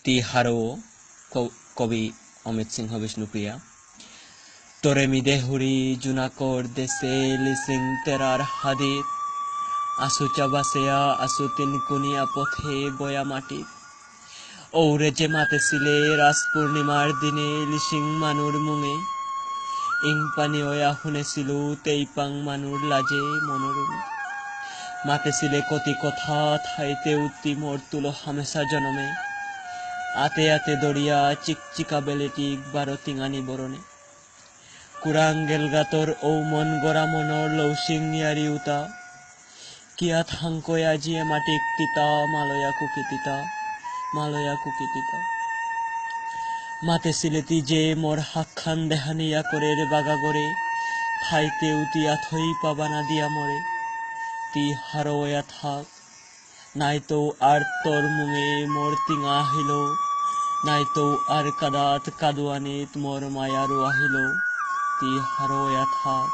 তি হারো কবি অমিত সিংহ বিষ্ণুপ্রিয়া তোরে মিদে হুরি জুনাকর দেশে লিসিং তেরার হাদিত আসু চাবাসেয়া আসু তিনকুনিয়া পথে বয়া মাটি ওরে যে মাতেছিলে রাস পূর্ণিমার দিনে লিসিং মানুর মুঙে ইং পানি ওয়া শুনেছিল তেইপাং মানুর লাজে মনোরমে মাতেছিলে কতি কথা ঠাইতে উত্তি মোর তুলো হামেশা জনমে আতে আতে দরিয়া চিকচিকা বেলেটিক বারো টিঙানি বরণে কুরাঙ্গেল গাতর ঔ মন গড়া মনৰ লৌসিং নিয়ারি উতা কিয়া থাংকৈ আজিয়ে মাটিক তিতা মালয়া কুকিতিতা মাতেছিলে তি যে মোর হাকখান দেহানিয়া করে রে বাগা গড়ে ঠাইতে উতি আথই পাবানা দিয়া মরে তি হারোয়া থাক নাই তো আর তোর মুঙে মোর টিঙা আহিল নাই তো আর কাদাত কাদুয়ানিত মোর মায়ারু আহিল তি হারোয়া থাক